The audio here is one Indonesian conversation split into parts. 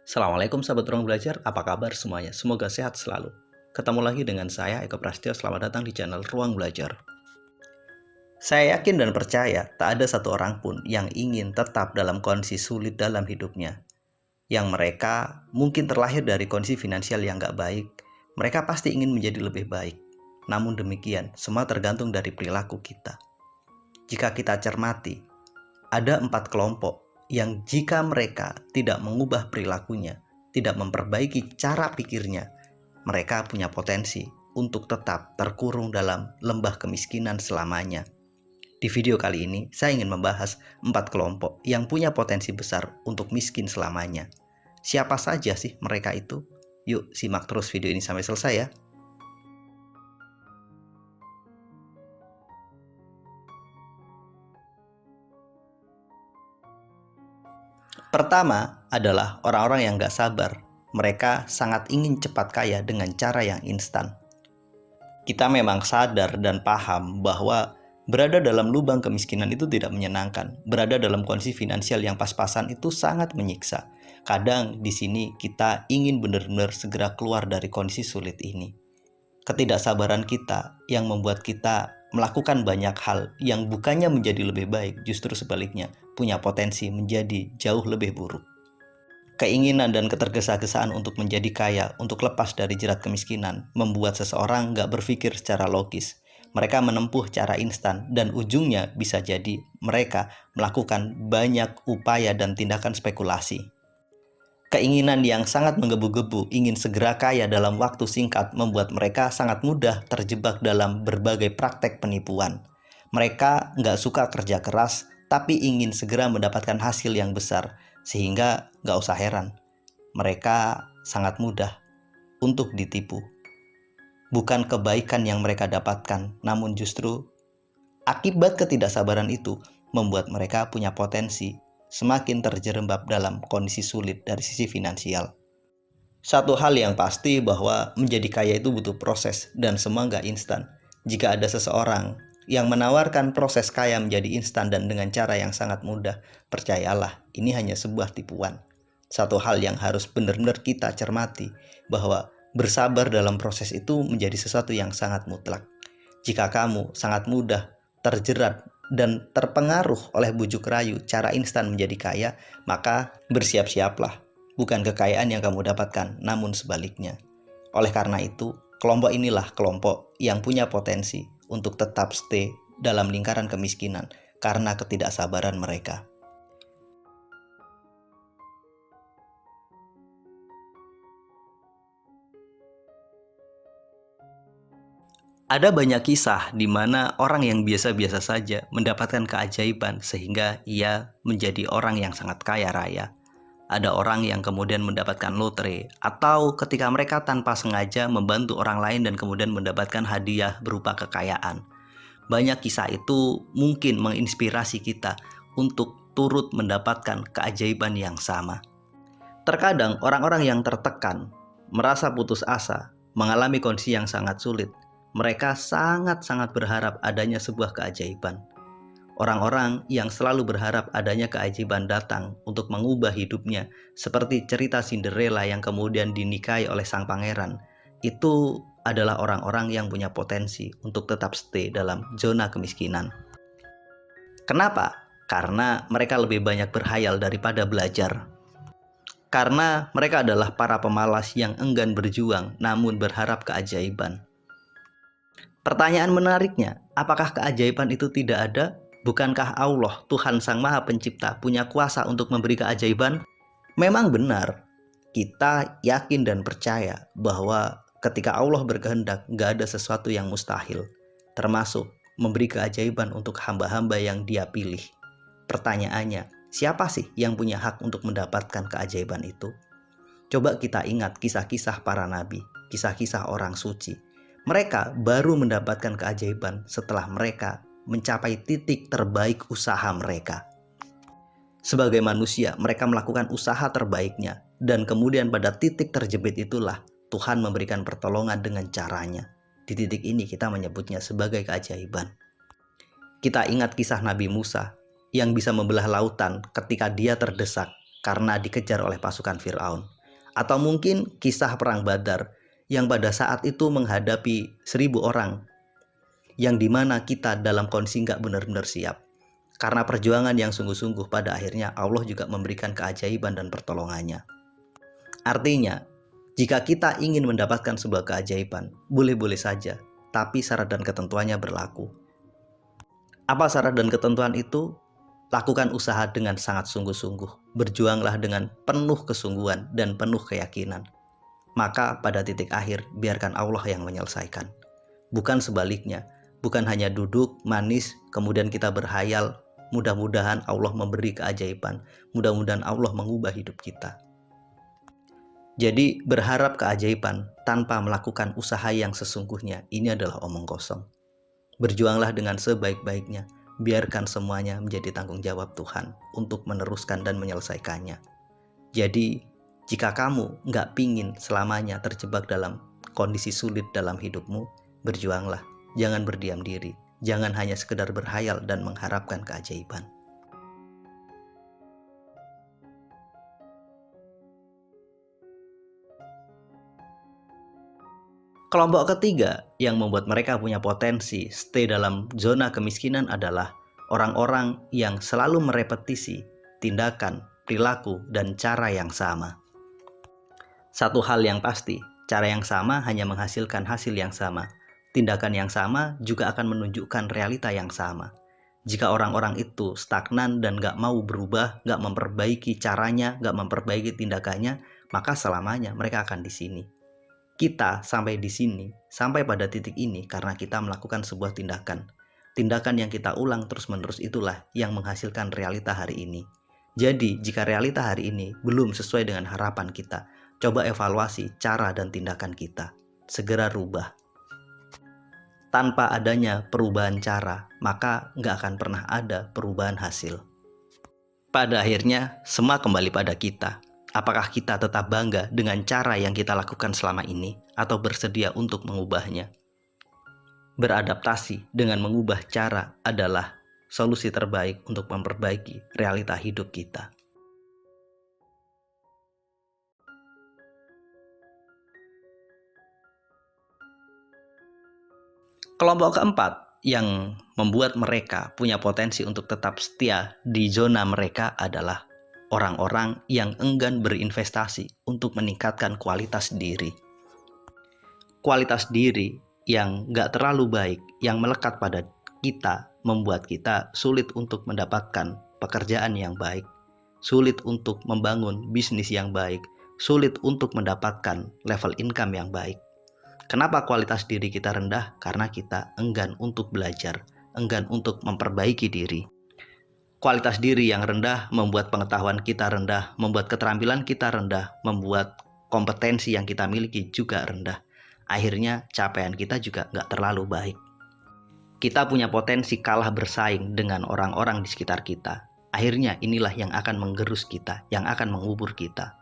Assalamualaikum sahabat ruang belajar, apa kabar semuanya? Semoga sehat selalu. Ketemu lagi dengan saya, Eko Prasetyo, selamat datang di channel Ruang Belajar. Saya yakin dan percaya tak ada satu orang pun yang ingin tetap dalam kondisi sulit dalam hidupnya. Yang mereka mungkin terlahir dari kondisi finansial yang gak baik, mereka pasti ingin menjadi lebih baik. Namun demikian, semua tergantung dari perilaku kita. Jika kita cermati, ada 4 kelompok yang jika mereka tidak mengubah perilakunya, tidak memperbaiki cara pikirnya, mereka punya potensi untuk tetap terkurung dalam lembah kemiskinan selamanya. Di video kali ini, saya ingin membahas 4 kelompok yang punya potensi besar untuk miskin selamanya. Siapa saja sih mereka itu? Yuk simak terus video ini sampai selesai ya. Pertama adalah orang-orang yang gak sabar. Mereka sangat ingin cepat kaya dengan cara yang instan. Kita memang sadar dan paham bahwa berada dalam lubang kemiskinan itu tidak menyenangkan. Berada dalam kondisi finansial yang pas-pasan itu sangat menyiksa. Kadang di sini kita ingin benar-benar segera keluar dari kondisi sulit ini. Ketidaksabaran kita yang membuat kita melakukan banyak hal yang bukannya menjadi lebih baik, justru sebaliknya punya potensi menjadi jauh lebih buruk. Keinginan dan ketergesa-gesaan untuk menjadi kaya, untuk lepas dari jerat kemiskinan, membuat seseorang gak berpikir secara logis. Mereka menempuh cara instan dan ujungnya bisa jadi mereka melakukan banyak upaya dan tindakan spekulasi. Keinginan yang sangat menggebu-gebu ingin segera kaya dalam waktu singkat membuat mereka sangat mudah terjebak dalam berbagai praktek penipuan. Mereka nggak suka kerja keras, tapi ingin segera mendapatkan hasil yang besar, sehingga nggak usah heran. Mereka sangat mudah untuk ditipu. Bukan kebaikan yang mereka dapatkan, namun justru akibat ketidaksabaran itu membuat mereka punya potensi semakin terjerembab dalam kondisi sulit dari sisi finansial. Satu hal yang pasti bahwa menjadi kaya itu butuh proses dan semua nggak instan. Jika ada seseorang yang menawarkan proses kaya menjadi instan dan dengan cara yang sangat mudah, percayalah, ini hanya sebuah tipuan. Satu hal yang harus benar-benar kita cermati bahwa bersabar dalam proses itu menjadi sesuatu yang sangat mutlak. Jika kamu sangat mudah terjerat dan terpengaruh oleh bujuk rayu cara instan menjadi kaya, maka bersiap-siaplah. Bukan kekayaan yang kamu dapatkan, namun sebaliknya. Oleh karena itu, kelompok inilah kelompok yang punya potensi untuk tetap stay dalam lingkaran kemiskinan karena ketidaksabaran mereka. Ada banyak kisah di mana orang yang biasa-biasa saja mendapatkan keajaiban sehingga ia menjadi orang yang sangat kaya raya. Ada orang yang kemudian mendapatkan lotre atau ketika mereka tanpa sengaja membantu orang lain dan kemudian mendapatkan hadiah berupa kekayaan. Banyak kisah itu mungkin menginspirasi kita untuk turut mendapatkan keajaiban yang sama. Terkadang orang-orang yang tertekan, merasa putus asa, mengalami kondisi yang sangat sulit, mereka sangat-sangat berharap adanya sebuah keajaiban. Orang-orang yang selalu berharap adanya keajaiban datang untuk mengubah hidupnya, seperti cerita Cinderella yang kemudian dinikahi oleh sang pangeran, itu adalah orang-orang yang punya potensi untuk tetap stay dalam zona kemiskinan. Kenapa? Karena mereka lebih banyak berhayal daripada belajar. Karena mereka adalah para pemalas yang enggan berjuang namun berharap keajaiban. Pertanyaan menariknya, apakah keajaiban itu tidak ada? Bukankah Allah, Tuhan Sang Maha Pencipta, punya kuasa untuk memberi keajaiban? Memang benar, kita yakin dan percaya bahwa ketika Allah berkehendak, gak ada sesuatu yang mustahil, termasuk memberi keajaiban untuk hamba-hamba yang Dia pilih. Pertanyaannya, siapa sih yang punya hak untuk mendapatkan keajaiban itu? Coba kita ingat kisah-kisah para nabi, kisah-kisah orang suci. Mereka baru mendapatkan keajaiban setelah mereka mencapai titik terbaik usaha mereka. Sebagai manusia, mereka melakukan usaha terbaiknya, dan kemudian pada titik terjepit itulah Tuhan memberikan pertolongan dengan caranya. Di titik ini kita menyebutnya sebagai keajaiban. Kita ingat kisah Nabi Musa yang bisa membelah lautan ketika dia terdesak karena dikejar oleh pasukan Firaun. Atau mungkin kisah perang Badar yang pada saat itu menghadapi 1.000 orang, yang dimana kita dalam kondisi nggak benar-benar siap. Karena perjuangan yang sungguh-sungguh, pada akhirnya Allah juga memberikan keajaiban dan pertolongannya. Artinya, jika kita ingin mendapatkan sebuah keajaiban, boleh-boleh saja, tapi syarat dan ketentuannya berlaku. Apa syarat dan ketentuan itu? Lakukan usaha dengan sangat sungguh-sungguh. Berjuanglah dengan penuh kesungguhan dan penuh keyakinan. Maka pada titik akhir, biarkan Allah yang menyelesaikan. Bukan sebaliknya, bukan hanya duduk, manis, kemudian kita berhayal, mudah-mudahan Allah memberi keajaiban, mudah-mudahan Allah mengubah hidup kita. Jadi berharap keajaiban tanpa melakukan usaha yang sesungguhnya, ini adalah omong kosong. Berjuanglah dengan sebaik-baiknya, biarkan semuanya menjadi tanggung jawab Tuhan untuk meneruskan dan menyelesaikannya. Jadi jika kamu nggak pingin selamanya terjebak dalam kondisi sulit dalam hidupmu, berjuanglah, jangan berdiam diri, jangan hanya sekedar berhayal dan mengharapkan keajaiban. Kelompok ketiga yang membuat mereka punya potensi stay dalam zona kemiskinan adalah orang-orang yang selalu merepetisi tindakan, perilaku, dan cara yang sama. Satu hal yang pasti, cara yang sama hanya menghasilkan hasil yang sama. Tindakan yang sama juga akan menunjukkan realita yang sama. Jika orang-orang itu stagnan dan gak mau berubah, gak memperbaiki caranya, gak memperbaiki tindakannya, maka selamanya mereka akan di sini. Kita sampai di sini, sampai pada titik ini karena kita melakukan sebuah tindakan. Tindakan yang kita ulang terus-menerus itulah yang menghasilkan realita hari ini. Jadi, jika realita hari ini belum sesuai dengan harapan kita, coba evaluasi cara dan tindakan kita. Segera rubah. Tanpa adanya perubahan cara, maka nggak akan pernah ada perubahan hasil. Pada akhirnya, semua kembali pada kita. Apakah kita tetap bangga dengan cara yang kita lakukan selama ini atau bersedia untuk mengubahnya? Beradaptasi dengan mengubah cara adalah solusi terbaik untuk memperbaiki realita hidup kita. Kelompok keempat yang membuat mereka punya potensi untuk tetap setia di zona mereka adalah orang-orang yang enggan berinvestasi untuk meningkatkan kualitas diri. Kualitas diri yang gak terlalu baik, yang melekat pada kita, membuat kita sulit untuk mendapatkan pekerjaan yang baik, sulit untuk membangun bisnis yang baik, sulit untuk mendapatkan level income yang baik. Kenapa kualitas diri kita rendah? Karena kita enggan untuk belajar, enggan untuk memperbaiki diri. Kualitas diri yang rendah membuat pengetahuan kita rendah, membuat keterampilan kita rendah, membuat kompetensi yang kita miliki juga rendah. Akhirnya capaian kita juga nggak terlalu baik. Kita punya potensi kalah bersaing dengan orang-orang di sekitar kita. Akhirnya inilah yang akan menggerus kita, yang akan mengubur kita.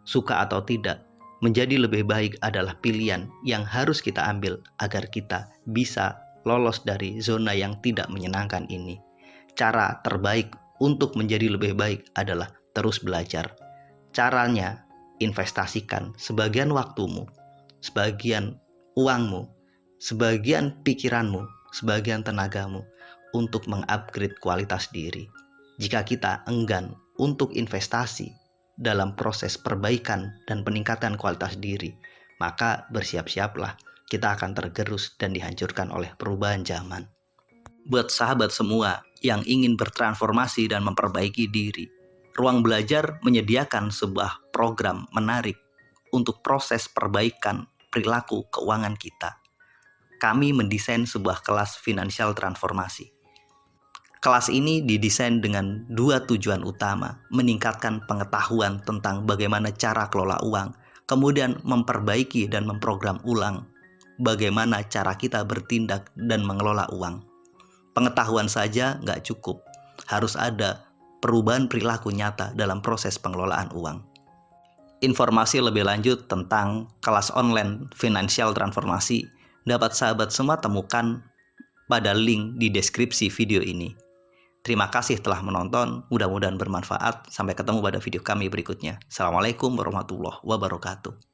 Suka atau tidak, menjadi lebih baik adalah pilihan yang harus kita ambil agar kita bisa lolos dari zona yang tidak menyenangkan ini. Cara terbaik untuk menjadi lebih baik adalah terus belajar. Caranya, investasikan sebagian waktumu, sebagian uangmu, sebagian pikiranmu, sebagian tenagamu untuk mengupgrade kualitas diri. Jika kita enggan untuk investasi dalam proses perbaikan dan peningkatan kualitas diri, maka bersiap-siaplah kita akan tergerus dan dihancurkan oleh perubahan zaman. Buat sahabat semua yang ingin bertransformasi dan memperbaiki diri, Ruang Belajar menyediakan sebuah program menarik untuk proses perbaikan perilaku keuangan kita. Kami mendesain sebuah kelas finansial transformasi. Kelas ini didesain dengan 2 tujuan utama, meningkatkan pengetahuan tentang bagaimana cara kelola uang, kemudian memperbaiki dan memprogram ulang bagaimana cara kita bertindak dan mengelola uang. Pengetahuan saja nggak cukup, harus ada perubahan perilaku nyata dalam proses pengelolaan uang. Informasi lebih lanjut tentang kelas online finansial transformasi dapat sahabat semua temukan pada link di deskripsi video ini. Terima kasih telah menonton, mudah-mudahan bermanfaat. Sampai ketemu pada video kami berikutnya. Assalamualaikum warahmatullahi wabarakatuh.